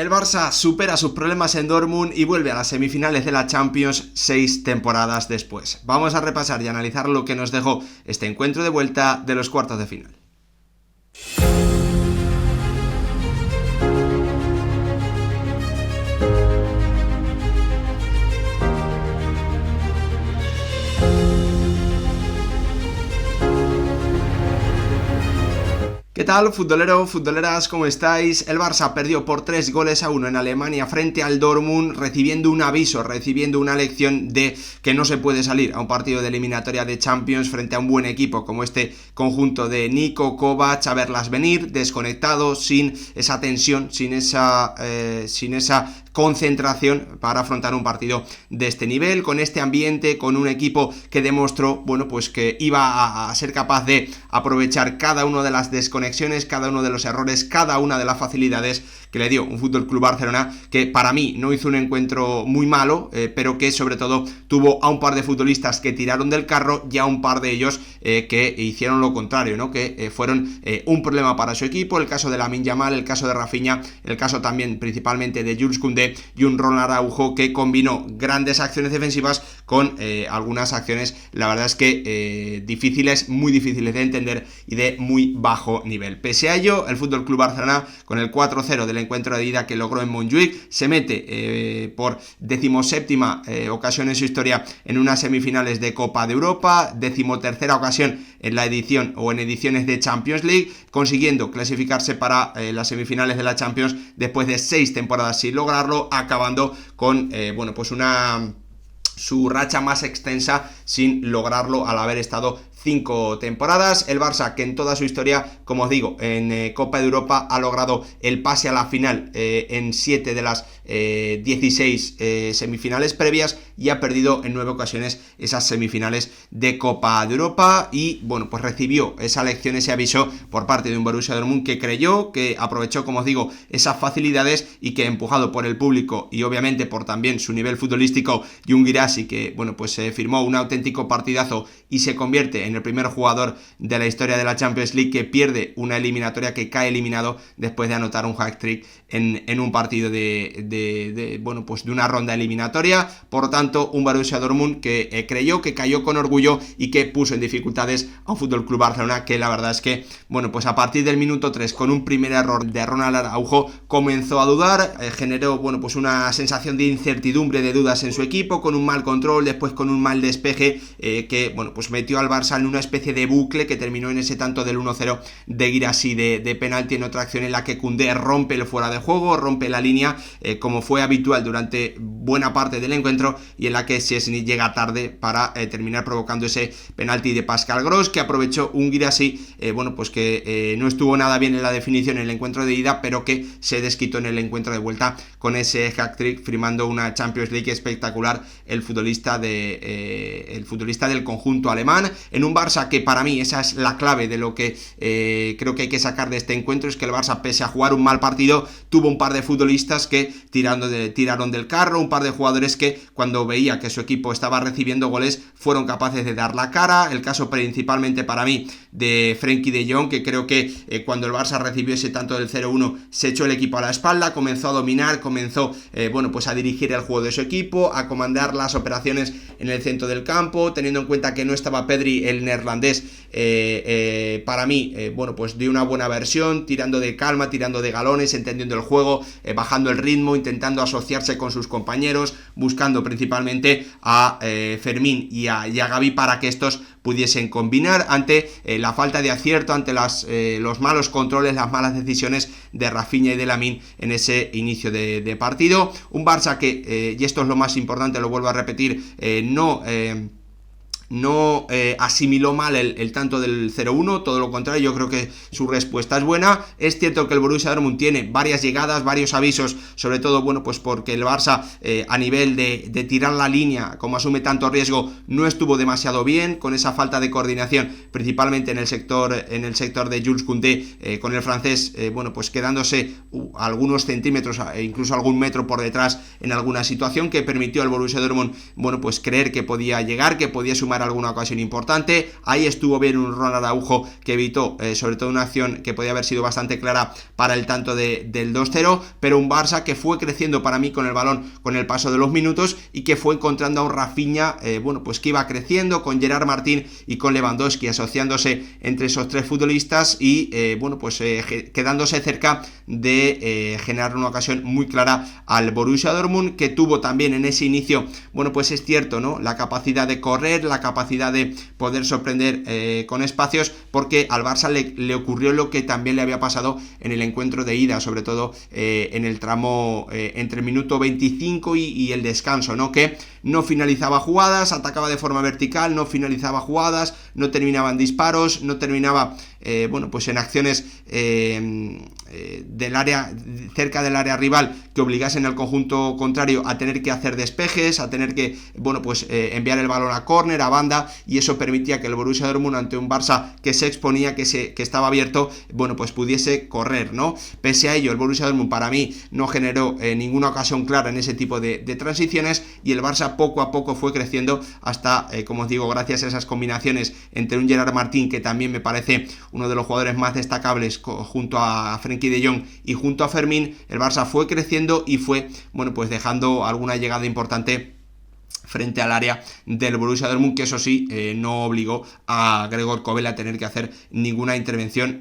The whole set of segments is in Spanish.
El Barça supera sus problemas en Dortmund y vuelve a las semifinales de la Champions 6 temporadas después. Vamos a repasar y analizar lo que nos dejó este encuentro de vuelta de los cuartos de final. ¿Qué tal, futbolero, futboleras? ¿Cómo estáis? El Barça perdió por 3-1 en Alemania frente al Dortmund, recibiendo un aviso, recibiendo una lección de que no se puede salir a un partido de eliminatoria de Champions frente a un buen equipo como este conjunto de Niko Kovac, a verlas venir, desconectado, sin esa tensión, sin esa concentración para afrontar un partido de este nivel, con este ambiente, con un equipo que demostró, bueno, pues que iba a ser capaz de aprovechar cada una de las desconexiones, cada uno de los errores, cada una de las facilidades que le dio un Fútbol Club Barcelona que para mí no hizo un encuentro muy malo, pero que sobre todo tuvo a un par de futbolistas que tiraron del carro y a un par de ellos que hicieron lo contrario, ¿no? Que fueron un problema para su equipo, el caso de Lamine Yamal, el caso de Rafinha, el caso también principalmente de Jules Koundé y un Ronald Araujo que combinó grandes acciones defensivas con algunas acciones, la verdad es que difíciles, muy difíciles de entender y de muy bajo nivel. Pese a ello, el Fútbol Club Barcelona, con el 4-0 del encuentro de ida que logró en Montjuic, se mete por 17ª ocasión en su historia en unas semifinales de Copa de Europa, 13ª ocasión en la edición o en ediciones de Champions League, consiguiendo clasificarse para las semifinales de la Champions después de 6 temporadas sin lograrlo, acabando con su racha más extensa sin lograrlo al haber estado 5 temporadas. El Barça, que en toda su historia, como os digo, en Copa de Europa ha logrado el pase a la final en 7 de las 16 semifinales previas y ha perdido en 9 ocasiones esas semifinales de Copa de Europa y, bueno, pues recibió esa lección, ese aviso por parte de un Borussia Dortmund que creyó, que aprovechó, como os digo, esas facilidades y que, empujado por el público y obviamente por también su nivel futbolístico, y un Guirassy que, bueno, pues firmó un auténtico partidazo y se convierte en el primer jugador de la historia de la Champions League que pierde una eliminatoria, que cae eliminado después de anotar un hat-trick en un partido de una ronda eliminatoria. Por lo tanto, un Borussia Dortmund que creyó, que cayó con orgullo y que puso en dificultades a un Fútbol Club Barcelona que la verdad es que, bueno, pues a partir del minuto 3, con un primer error de Ronald Araujo, comenzó a dudar, generó, bueno, pues una sensación de incertidumbre, de dudas en su equipo, con un mal control, después con un mal despeje, que, bueno, pues metió al Barça en una especie de bucle que terminó en ese tanto del 1-0 de Guirassy de penalti, en otra acción en la que Koundé rompe el fuera de juego, rompe la línea, como fue habitual durante buena parte del encuentro, y en la que Szczęsny llega tarde para terminar provocando ese penalti de Pascal Gross, que aprovechó un Guirassy, que no estuvo nada bien en la definición en el encuentro de ida, pero que se desquitó en el encuentro de vuelta con ese hat-trick, firmando una Champions League espectacular el futbolista del conjunto alemán, en un Barça que para mí esa es la clave de lo que creo que hay que sacar de este encuentro, es que el Barça, pese a jugar un mal partido, tuvo un par de futbolistas que tiraron del carro, un par de jugadores que cuando veía que su equipo estaba recibiendo goles fueron capaces de dar la cara. El caso principalmente para mí de Frenkie de Jong, que creo que cuando el Barça recibió ese tanto del 0-1 se echó el equipo a la espalda, comenzó a dominar, comenzó a dirigir el juego de su equipo, a comandar las operaciones en el centro del campo, teniendo en cuenta que no estaba Pedri, el neerlandés, para mí, dio una buena versión, tirando de calma, tirando de galones, entendiendo el juego, bajando el ritmo, intentando asociarse con sus compañeros, buscando principalmente a Fermín y a Gavi para que estos pudiesen combinar ante la falta de acierto, ante los malos controles, las malas decisiones de Rafinha y de Lamine en ese inicio de partido. Un Barça que, y esto es lo más importante, lo vuelvo a repetir, no asimiló mal el tanto del 0-1, todo lo contrario, yo creo que su respuesta es buena. Es cierto que el Borussia Dortmund tiene varias llegadas, varios avisos, sobre todo, porque el Barça a nivel de tirar la línea, como asume tanto riesgo, no estuvo demasiado bien, con esa falta de coordinación, principalmente en el sector de Jules Koundé, con el francés, quedándose algunos centímetros e incluso algún metro por detrás en alguna situación, que permitió al Borussia Dortmund, creer que podía llegar, que podía sumar llegar a alguna ocasión importante. Ahí estuvo bien un Ronald Araujo que evitó sobre todo una acción que podía haber sido bastante clara para el tanto del 2-0, pero un Barça que fue creciendo para mí con el balón con el paso de los minutos y que fue encontrando a un Rafinha, bueno, pues que iba creciendo con Gerard Martín y con Lewandowski, asociándose entre esos tres futbolistas y bueno, pues quedándose cerca de generar una ocasión muy clara al Borussia Dortmund, que tuvo también en ese inicio, bueno, pues es cierto, ¿no? La capacidad de correr, la capacidad de poder sorprender con espacios, porque al Barça le ocurrió lo que también le había pasado en el encuentro de ida, sobre todo en el tramo entre el minuto 25 y el descanso, ¿no? Que no finalizaba jugadas, atacaba de forma vertical, no finalizaba jugadas, no terminaban disparos, no terminaba, bueno, pues en acciones del área, cerca del área rival, que obligasen al conjunto contrario a tener que hacer despejes, a tener que, bueno, pues enviar el balón a córner, a banda, y eso permitía que el Borussia Dortmund, ante un Barça que se exponía, que estaba abierto, bueno, pues pudiese correr, ¿no? Pese a ello, el Borussia Dortmund para mí no generó ninguna ocasión clara en ese tipo de transiciones, y el Barça poco a poco fue creciendo hasta, como os digo, gracias a esas combinaciones entre un Gerard Martín, que también me parece uno de los jugadores más destacables junto a Frenkie de Jong y junto a Fermín, el Barça fue creciendo y fue, bueno, pues dejando alguna llegada importante frente al área del Borussia Dortmund, que eso sí, no obligó a Gregor Kobel a tener que hacer ninguna intervención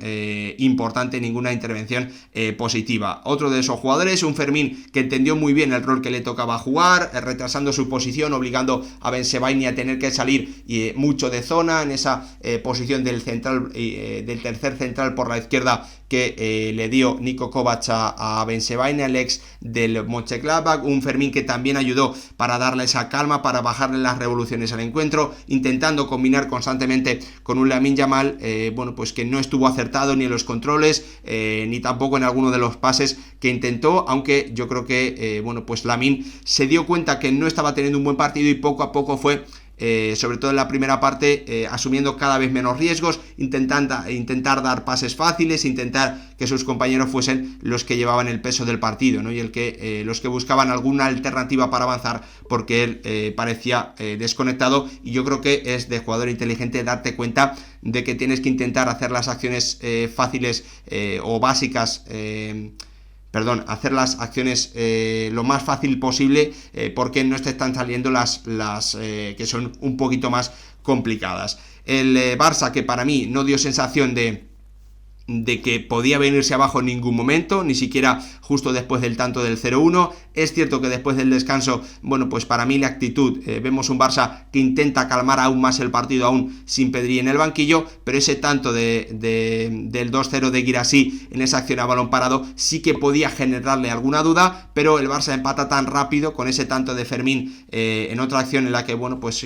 importante, ninguna intervención positiva. Otro de esos jugadores, un Fermín que entendió muy bien el rol que le tocaba jugar, retrasando su posición, obligando a Ben Sebaini a tener que salir mucho de zona en esa posición del central, del tercer central por la izquierda, que le dio Niko Kovac a Ben Sebaini, el ex del Mönchengladbach. Un Fermín que también ayudó para darle esa calma, para bajarle las revoluciones al encuentro, intentando combinar constantemente con un Lamine Yamal, bueno, pues que no estuvo acertado ni en los controles, ni tampoco en alguno de los pases que intentó, aunque yo creo que, bueno, pues Lamine se dio cuenta que no estaba teniendo un buen partido y poco a poco fue, sobre todo en la primera parte, asumiendo cada vez menos riesgos, intentar dar pases fáciles, intentar que sus compañeros fuesen los que llevaban el peso del partido, ¿no? Y los que buscaban alguna alternativa para avanzar, porque él parecía desconectado. Y yo creo que es de jugador inteligente darte cuenta de que tienes que intentar hacer las acciones fáciles o básicas, hacer las acciones lo más fácil posible, porque no te están saliendo las que son un poquito más complicadas. El Barça, que para mí no dio sensación de que podía venirse abajo en ningún momento, ni siquiera justo después del tanto del 0-1. Es cierto que después del descanso, bueno, pues para mí la actitud, vemos un Barça que intenta calmar aún más el partido, aún sin Pedri en el banquillo, pero ese tanto del 2-0 de Guirassy en esa acción a balón parado sí que podía generarle alguna duda, pero el Barça empata tan rápido con ese tanto de Fermín en otra acción en la que, bueno, pues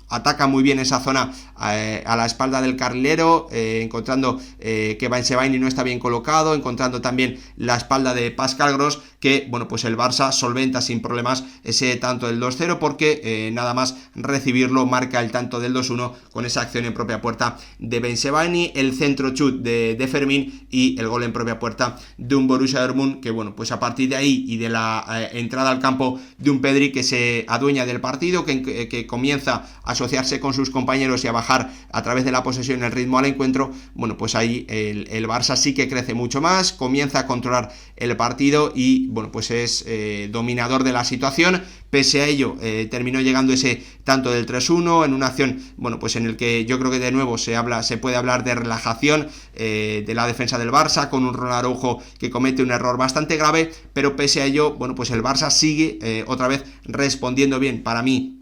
ataca muy bien esa zona a la espalda del carrilero, encontrando que Ben Sebaini no está bien colocado, encontrando también la espalda de Pascal Gross, que, bueno, pues el Barça solventa sin problemas ese tanto del 2-0, porque nada más recibirlo marca el tanto del 2-1 con esa acción en propia puerta de Ben Sebaini, el centro chut de Fermín y el gol en propia puerta de un Borussia Dortmund que, bueno, pues a partir de ahí y de la entrada al campo de un Pedri que se adueña del partido, que comienza a asociarse con sus compañeros y a bajar a través de la posesión el ritmo al encuentro, bueno, pues ahí el Barça sí que crece mucho más, comienza a controlar el partido y, bueno, pues es dominador de la situación. Pese a ello, terminó llegando ese tanto del 3-1 en una acción, bueno, pues en el que yo creo que de nuevo se puede hablar de relajación de la defensa del Barça, con un Ronald Araujo que comete un error bastante grave, pero pese a ello, bueno, pues el Barça sigue otra vez respondiendo bien, para mí,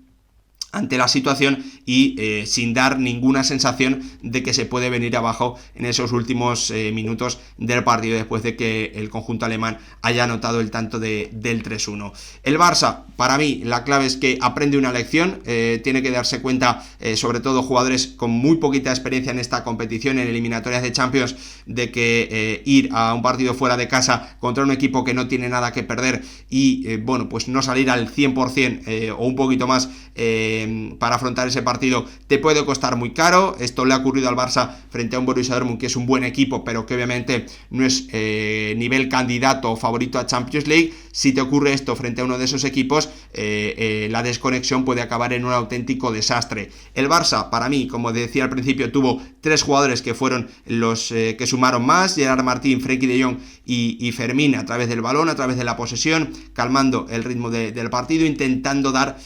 ante la situación y sin dar ninguna sensación de que se puede venir abajo en esos últimos minutos del partido, después de que el conjunto alemán haya anotado el tanto del 3-1. El Barça, para mí, la clave es que aprende una lección, tiene que darse cuenta, sobre todo jugadores con muy poquita experiencia en esta competición, en eliminatorias de Champions, de que ir a un partido fuera de casa contra un equipo que no tiene nada que perder y, bueno, pues no salir al 100% o un poquito más para afrontar ese partido te puede costar muy caro. Esto le ha ocurrido al Barça frente a un Borussia Dortmund que es un buen equipo, pero que obviamente no es nivel candidato o favorito a Champions League. si te ocurre esto frente a uno de esos equipos, la desconexión puede acabar en un auténtico desastre. El Barça, para mí, como decía al principio, tuvo 3 jugadores que fueron los que sumaron más: Gerard Martín, Frenkie de Jong y Fermín, a través del balón, a través de la posesión, calmando el ritmo del partido, intentando dar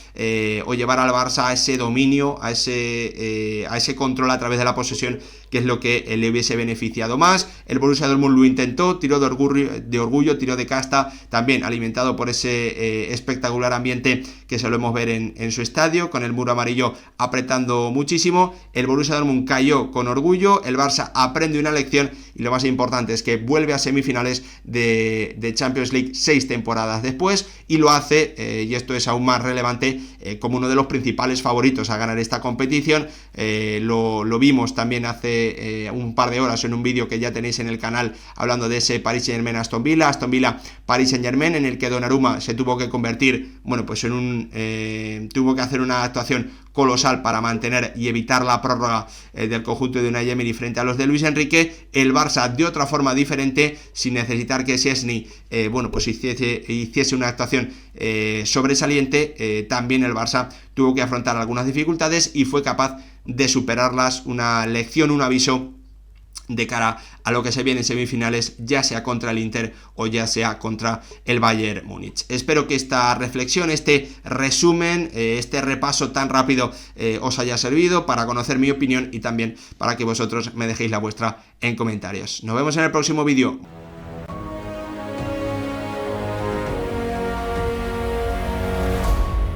o llevar al Barça a ese dominio, a ese control a través de la posesión, que es lo que le hubiese beneficiado más. El Borussia Dortmund lo intentó, tiró de orgullo, tiró de casta, también alimentado por ese espectacular ambiente que solemos ver en su estadio, con el muro amarillo apretando muchísimo. El Borussia Dortmund cayó con orgullo, el Barça aprende una lección, y lo más importante es que vuelve a semifinales de Champions League 6 temporadas después, y lo hace, y esto es aún más relevante, como uno de los principales favoritos a ganar esta competición. Lo vimos también hace un par de horas en un vídeo que ya tenéis en el canal, hablando de ese Paris Saint-Germain Aston Villa Paris Saint-Germain, en el que Donnarumma se tuvo que convertir, bueno, pues tuvo que hacer una actuación colosal para mantener y evitar la prórroga del conjunto de Unai Emery frente a los de Luis Enrique. El Barça, de otra forma diferente, sin necesitar que Szczęsny pues hiciese una actuación sobresaliente, también el Barça tuvo que afrontar algunas dificultades y fue capaz de superarlas. Una lección, un aviso de cara a lo que se viene en semifinales, ya sea contra el Inter o ya sea contra el Bayern Múnich. Espero que esta reflexión, este resumen, este repaso tan rápido os haya servido para conocer mi opinión y también para que vosotros me dejéis la vuestra en comentarios. Nos vemos en el próximo vídeo.